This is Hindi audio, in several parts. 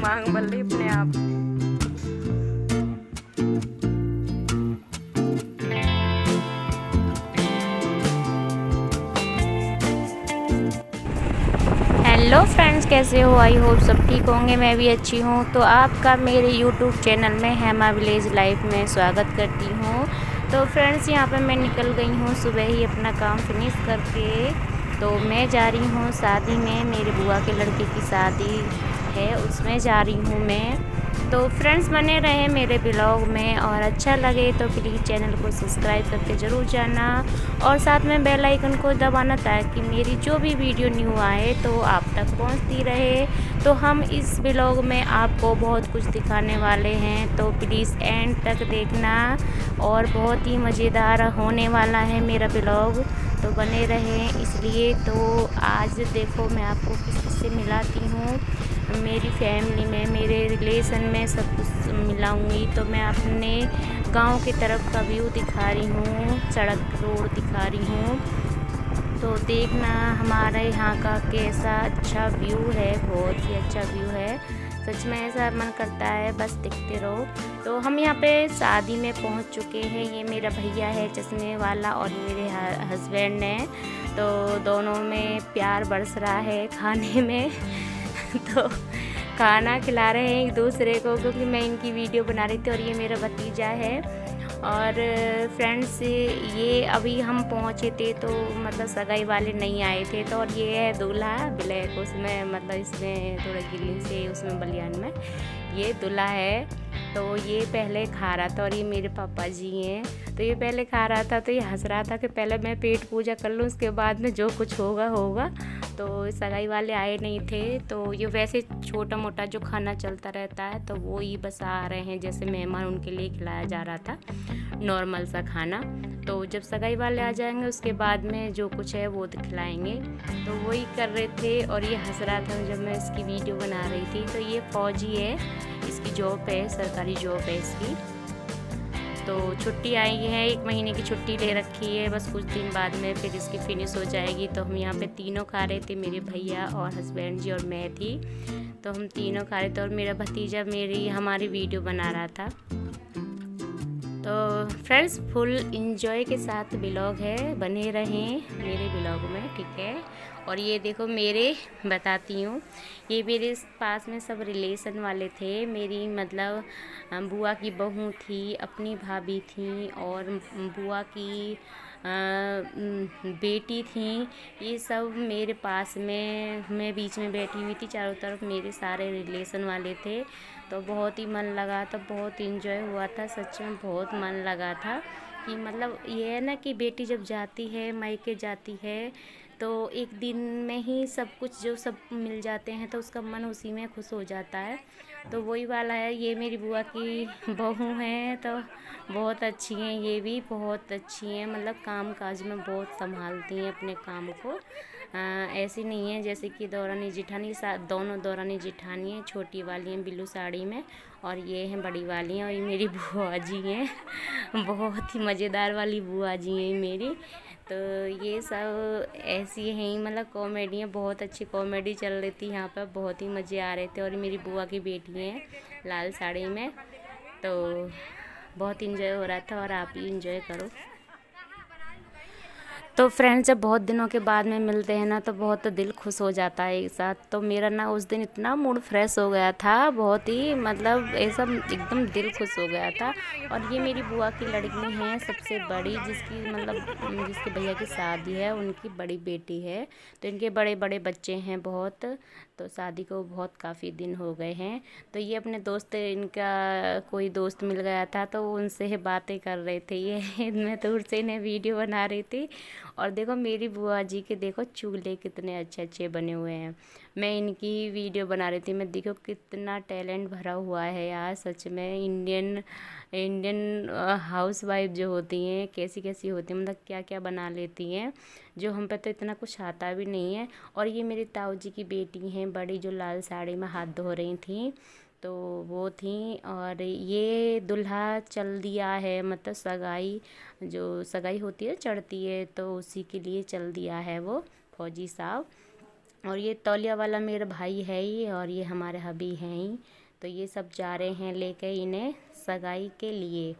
मांग बल्ले अपने आप। हेलो फ्रेंड्स, कैसे हो? आई होप सब ठीक होंगे। मैं भी अच्छी हूँ। तो आपका मेरे यूट्यूब चैनल में हेमा विलेज लाइफ में स्वागत करती हूँ। तो फ्रेंड्स, यहाँ पे मैं निकल गई हूँ सुबह ही अपना काम फिनिश करके। तो मैं जा रही हूँ शादी में, मेरे बुआ के लड़के की शादी है, उसमें जा रही हूँ मैं। तो फ्रेंड्स, बने रहे मेरे ब्लॉग में, और अच्छा लगे तो प्लीज़ चैनल को सब्सक्राइब करके ज़रूर जाना, और साथ में बेल आइकन को दबाना, ताकि मेरी जो भी वीडियो न्यू आए तो आप तक पहुंचती रहे। तो हम इस ब्लॉग में आपको बहुत कुछ दिखाने वाले हैं, तो प्लीज़ एंड तक देखना, और बहुत ही मज़ेदार होने वाला है मेरा ब्लॉग, तो बने रहें। इसलिए तो आज देखो, मैं आपको किस किस से मिलाती हूँ। मेरी फैमिली में, मेरे रिलेशन में सब कुछ मिलाऊंगी। तो मैं अपने गांव की तरफ का व्यू दिखा रही हूँ, सड़क रोड दिखा रही हूँ। तो देखना हमारे यहाँ का कैसा अच्छा व्यू है, बहुत ही अच्छा व्यू है। सच में ऐसा मन करता है बस देखते रहो। तो हम यहाँ पे शादी में पहुँच चुके हैं। ये मेरा भैया है चश्मे वाला, और मेरे हस्बैंड है। तो दोनों में प्यार बरस रहा है खाने में। तो खाना खिला रहे हैं एक दूसरे को, क्योंकि मैं इनकी वीडियो बना रही थी। और ये मेरा भतीजा है। और फ्रेंड्स, ये अभी हम पहुँचे थे तो मतलब सगाई वाले नहीं आए थे। तो और ये है दूल्हा ब्लैक, उसमें मतलब इसमें थोड़ा ग्रीन से, उसमें बलियान में ये दूल्हा है। तो ये पहले खा रहा था, और ये मेरे पापा जी हैं। तो ये पहले खा रहा था, तो ये हंस रहा था कि पहले मैं पेट पूजा कर लूँ, उसके बाद में जो कुछ होगा होगा। तो सगाई वाले आए नहीं थे, तो ये वैसे छोटा मोटा जो खाना चलता रहता है, तो वो ही बस आ रहे हैं, जैसे मेहमान उनके लिए खिलाया जा रहा था नॉर्मल सा खाना। तो जब सगाई वाले आ जाएंगे उसके बाद में जो कुछ है वो खिलाएंगे। तो वही कर रहे थे, और ये हंस रहा था जब मैं इसकी वीडियो बना रही थी। तो ये फौजी है, इसकी जॉब है, सरकारी जॉब है इसकी। तो छुट्टी आई है, 1 महीने की छुट्टी ले रखी है, बस कुछ दिन बाद में फिर इसकी फिनिश हो जाएगी। तो हम यहाँ पे तीनों खा रहे थे, मेरे भैया और हस्बैंड जी और मैं थी। तो हम तीनों खा रहे थे, और मेरा भतीजा हमारी वीडियो बना रहा था। तो फ्रेंड्स, फुल इंजॉय के साथ ब्लॉग है, बने रहें मेरे ब्लॉग में, ठीक है। और ये देखो मेरे, बताती हूँ, ये मेरे पास में सब रिलेशन वाले थे। मेरी मतलब बुआ की बहू थी, अपनी भाभी थी, और बुआ की बेटी थी। ये सब मेरे पास में, मैं बीच में बैठी हुई थी, चारों तरफ मेरे सारे रिलेशन वाले थे। तो बहुत ही मन लगा था, बहुत इंजॉय हुआ था, सच में बहुत मन लगा था। कि मतलब ये है ना कि बेटी जब जाती है, मायके जाती है, तो एक दिन में ही सब कुछ जो सब मिल जाते हैं, तो उसका मन उसी में खुश हो जाता है। तो वही वाला है। ये मेरी बुआ की बहू हैं, तो बहुत अच्छी हैं, ये भी बहुत अच्छी हैं, मतलब काम काज में बहुत संभालती हैं अपने काम को। ऐसी नहीं है जैसे कि दौरानी जिठानी, दोनों दौरानी जिठानी हैं। छोटी वाली हैं ब्लू साड़ी में, और ये हैं बड़ी वाली हैं, और ये मेरी बुआ जी हैं। बहुत ही मज़ेदार वाली बुआ जी हैं मेरी। तो ये सब ऐसी हैं, मतलब कॉमेडी है, बहुत अच्छी कॉमेडी चल रही थी यहाँ पर, बहुत ही मज़े आ रहे थे। और मेरी बुआ की बेटी हैं लाल साड़ी में, तो बहुत इंजॉय हो रहा था, और आप भी इंजॉय करो। तो फ्रेंड्स, जब बहुत दिनों के बाद में मिलते हैं ना, तो बहुत दिल खुश हो जाता है एक साथ। तो मेरा ना उस दिन इतना मूड फ्रेश हो गया था, बहुत ही मतलब ऐसा एकदम दिल खुश हो गया था। और ये मेरी बुआ की लड़की हैं, सबसे बड़ी, जिसकी मतलब जिसके भैया की शादी है, उनकी बड़ी बेटी है। तो इनके बड़े बड़े बच्चे हैं बहुत। तो शादी को बहुत काफ़ी दिन हो गए हैं। तो ये अपने दोस्त, इनका कोई दोस्त मिल गया था, तो उनसे बातें कर रहे थे ये। मैं दूर से इन्हें वीडियो बना रही थी। और देखो मेरी बुआ जी के, देखो चूल्हे कितने अच्छे अच्छे बने हुए हैं। मैं इनकी वीडियो बना रही थी। मैं देखो कितना टैलेंट भरा हुआ है यार, सच में। इंडियन इंडियन हाउस वाइफ जो होती हैं, कैसी कैसी होती हैं, मतलब क्या क्या बना लेती हैं, जो हम पे तो इतना कुछ आता भी नहीं है। और ये मेरी ताऊ जी की बेटी हैं बड़ी, जो लाल साड़ी में हाथ धो रही थी। तो वो थी। और ये दूल्हा चल दिया है, मतलब सगाई, जो सगाई होती है चढ़ती है, तो उसी के लिए चल दिया है वो फौजी साहब। और ये तौलिया वाला मेरा भाई है ही, और ये हमारे हबी हैं ही। तो ये सब जा रहे हैं लेके इन्हें सगाई के लिए।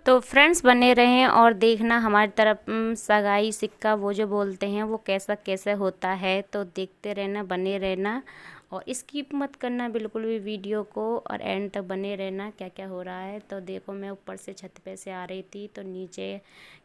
तो फ्रेंड्स बने रहें और देखना हमारी तरफ सगाई सिक्का वो जो बोलते हैं वो कैसा कैसे होता है। तो देखते रहना, बने रहना और स्किप मत करना बिल्कुल भी वीडियो को, और एंड तक बने रहना क्या क्या हो रहा है। तो देखो मैं ऊपर से छत पे से आ रही थी, तो नीचे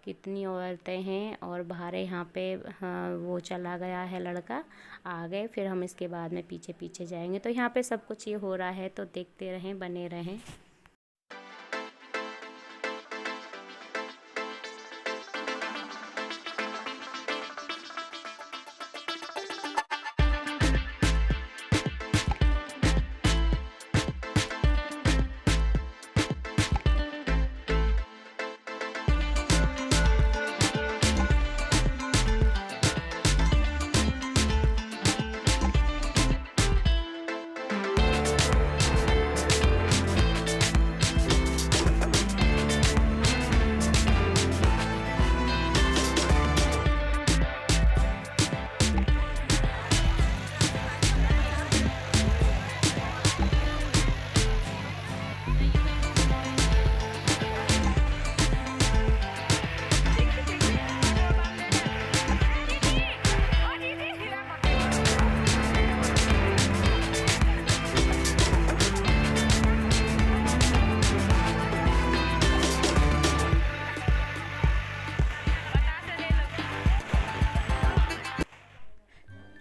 कितनी औरतें हैं और बाहर यहाँ पे, हाँ, वो चला गया है लड़का, आ गए। फिर हम इसके बाद में पीछे पीछे जाएंगे। तो यहाँ पे सब कुछ ये हो रहा है, तो देखते रहें, बने रहें।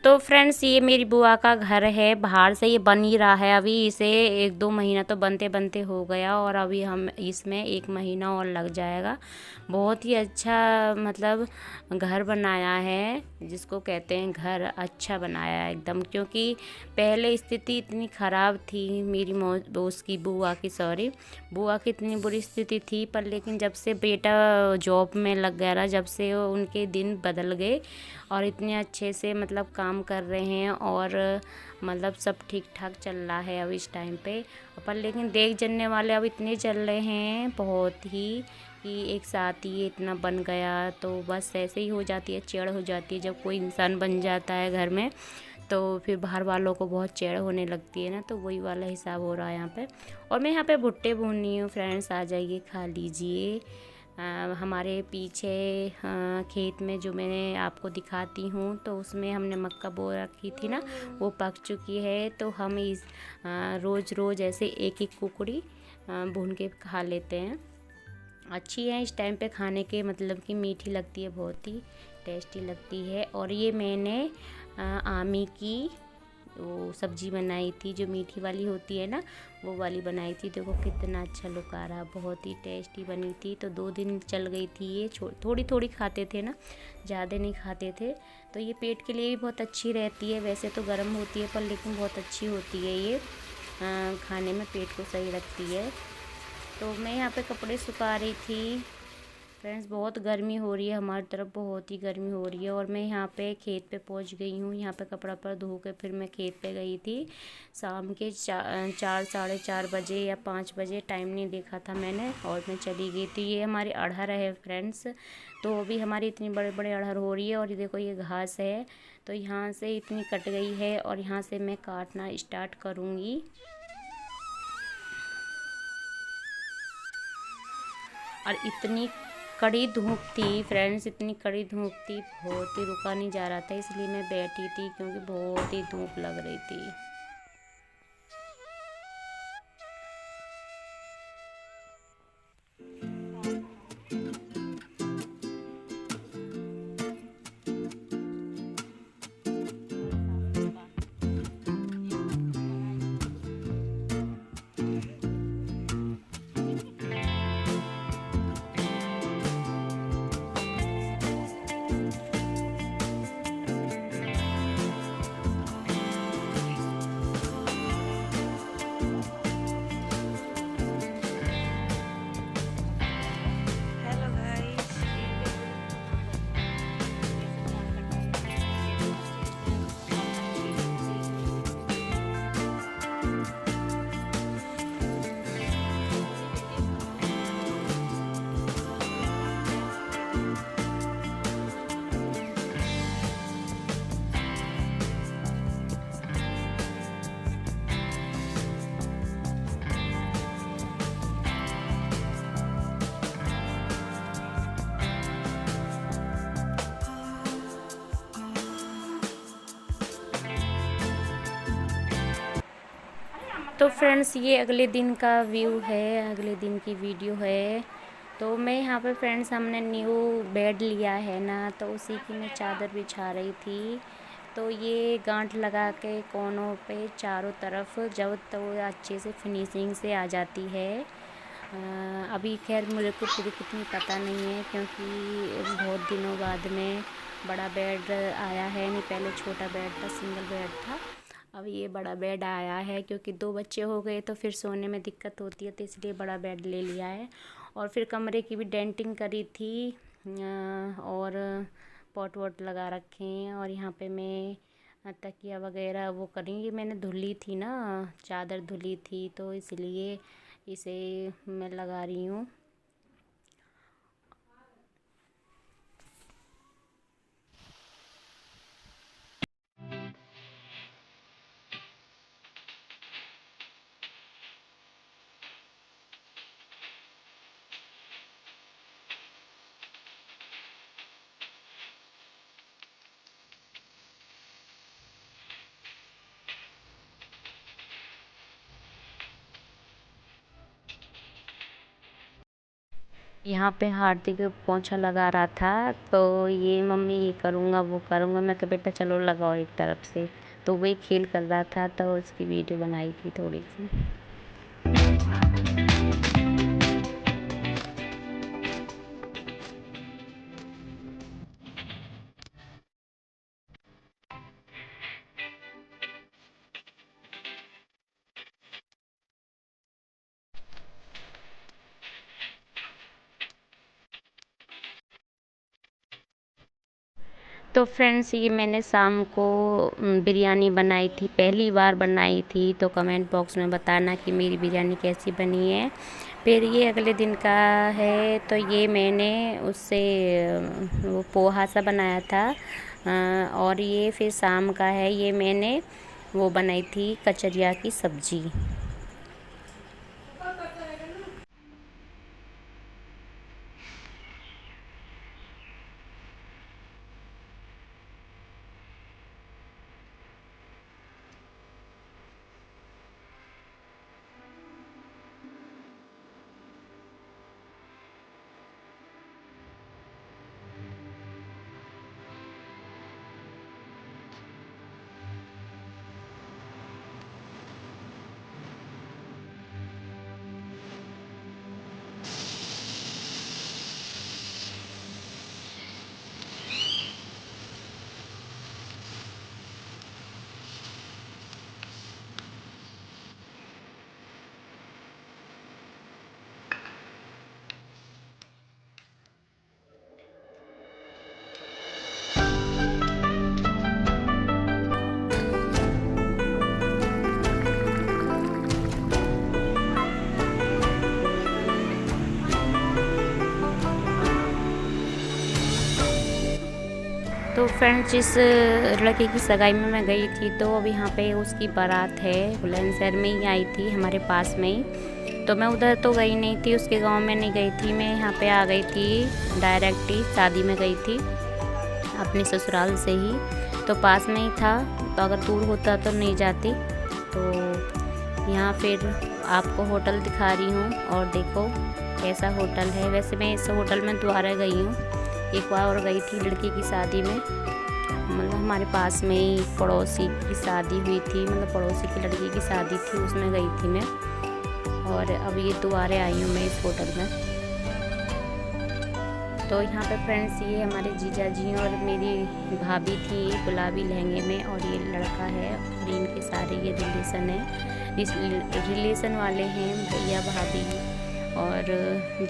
तो फ्रेंड्स ये मेरी बुआ का घर है, बाहर से ये बन ही रहा है अभी। इसे 1-2 महीना तो बनते बनते हो गया, और अभी हम इसमें 1 महीना और लग जाएगा। बहुत ही अच्छा मतलब घर बनाया है, जिसको कहते हैं घर अच्छा बनाया है एकदम। क्योंकि पहले स्थिति इतनी ख़राब थी मेरी उसकी बुआ की, सॉरी, बुआ की इतनी बुरी स्थिति थी। पर लेकिन जब से बेटा जॉब में लग गया ना, जब से उनके दिन बदल गए और इतने अच्छे से मतलब काम कर रहे हैं, और मतलब सब ठीक ठाक चल रहा है अब इस टाइम पे। पर लेकिन देख जानने वाले अब इतने चल रहे हैं बहुत ही, कि एक साथ ही इतना बन गया। तो बस ऐसे ही हो जाती है, चिढ़ हो जाती है जब कोई इंसान बन जाता है घर में, तो फिर बाहर वालों को बहुत चिढ़ होने लगती है ना। तो वही वाला हिसाब हो रहा है यहाँ पे। और मैं यहाँ पे भुट्टे भून रही हूँ। फ्रेंड्स आ जाइए, खा लीजिए। हमारे पीछे खेत में जो मैंने आपको दिखाती हूँ, तो उसमें हमने मक्का बो रखी थी ना, वो पक चुकी है। तो हम इस रोज़ रोज़ ऐसे एक एक कुकड़ी भून के खा लेते हैं। अच्छी है इस टाइम पे खाने के, मतलब कि मीठी लगती है, बहुत ही टेस्टी लगती है। और ये मैंने आमी की वो सब्ज़ी बनाई थी, जो मीठी वाली होती है ना, वो वाली बनाई थी। देखो कितना अच्छा लुक आ रहा, बहुत ही टेस्टी बनी थी। तो 2 दिन चल गई थी ये, थोड़ी थोड़ी खाते थे ना, ज़्यादा नहीं खाते थे। तो ये पेट के लिए भी बहुत अच्छी रहती है। वैसे तो गर्म होती है, पर लेकिन बहुत अच्छी होती है ये, खाने में पेट को सही रखती है। तो मैं यहाँ पे कपड़े सुखा रही थी। फ्रेंड्स बहुत गर्मी हो रही है हमारी तरफ, बहुत ही गर्मी हो रही है। और मैं यहाँ पे खेत पे पहुँच गई हूँ। यहाँ पे कपड़ा पर धो के फिर मैं खेत पे गई थी शाम के 4 साढ़े 4 बजे या 5 बजे, टाइम नहीं देखा था मैंने, और मैं चली गई थी। ये हमारी अड़हर है फ्रेंड्स, तो अभी हमारी इतनी बड़े बड़े अड़हर हो रही है। और ये देखो ये घास है, तो यहाँ से इतनी कट गई है, और यहाँ से मैं काटना स्टार्ट करूँगी। और इतनी कड़ी धूप थी फ्रेंड्स, इतनी कड़ी धूप थी, बहुत ही रुका नहीं जा रहा था, इसलिए मैं बैठी थी, क्योंकि बहुत ही धूप लग रही थी। तो फ्रेंड्स ये अगले दिन का व्यू है, अगले दिन की वीडियो है। तो मैं यहाँ पे फ्रेंड्स हमने न्यू बेड लिया है ना, तो उसी की मैं चादर बिछा रही थी। तो ये गांठ लगा के कोनों पे चारों तरफ जब तो अच्छे से फिनिशिंग से आ जाती है। अभी खैर मुझे को पूरी कितनी पता नहीं है, क्योंकि बहुत दिनों बाद में बड़ा बेड आया है। नहीं पहले छोटा बेड था, सिंगल बेड था, अब ये बड़ा बेड आया है। क्योंकि 2 बच्चे हो गए तो फिर सोने में दिक्कत होती है, तो इसलिए बड़ा बेड ले लिया है। और फिर कमरे की भी डेंटिंग करी थी और पॉट वॉट लगा रखे हैं। और यहाँ पे मैं तकिया वगैरह वो करेंगी, मैंने धुली थी ना, चादर धुली थी, तो इसलिए इसे मैं लगा रही हूँ। यहाँ पे हार्दिक पोंछा लगा रहा था, तो ये मम्मी ये करूँगा वो करूँगा, मैं कहा बेटा चलो लगाओ एक तरफ से। तो वही खेल कर रहा था, तो उसकी वीडियो बनाई थी थोड़ी सी। तो फ्रेंड्स ये मैंने शाम को बिरयानी बनाई थी, पहली बार बनाई थी। तो कमेंट बॉक्स में बताना कि मेरी बिरयानी कैसी बनी है। फिर ये अगले दिन का है, तो ये मैंने उससे वो पोहा सा बनाया था। और ये फिर शाम का है, ये मैंने वो बनाई थी कचरिया की सब्ज़ी। तो फ्रेंड्स जिस लड़के की सगाई में मैं गई थी, तो अब यहाँ पे उसकी बारात है, बुलंदशहर में ही आई थी, हमारे पास में ही। तो मैं उधर तो गई नहीं थी, उसके गांव में नहीं गई थी, मैं यहाँ पे आ गई थी डायरेक्ट ही, शादी में गई थी अपने ससुराल से ही। तो पास में ही था, तो अगर दूर होता तो नहीं जाती। तो यहाँ फिर आपको होटल दिखा रही हूँ, और देखो कैसा होटल है। वैसे मैं इस होटल में दोबारा गई हूँ, एक बार और गई थी लड़की की शादी में, मतलब हमारे पास में ही पड़ोसी की शादी हुई थी, मतलब पड़ोसी की लड़की की शादी थी, उसमें गई थी मैं। और अब ये दोबारा आई हूँ मैं इस होटल में। तो यहाँ पे फ्रेंड्स ये हमारे जीजा जी और मेरी भाभी थी गुलाबी लहंगे में, और ये लड़का है, और इनके सारे ये रिलेशन है, रिलेशन वाले हैं, भैया भाभी और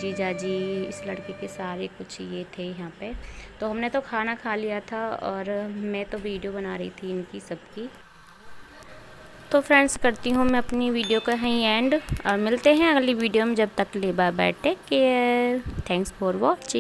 जीजा जी, इस लड़के के सारे कुछ ये थे यहाँ पे। तो हमने तो खाना खा लिया था, और मैं तो वीडियो बना रही थी इनकी सबकी। तो फ्रेंड्स करती हूँ मैं अपनी वीडियो का यहीं एंड, और मिलते हैं अगली वीडियो में। जब तक ले bye bye, take care, thanks for watching.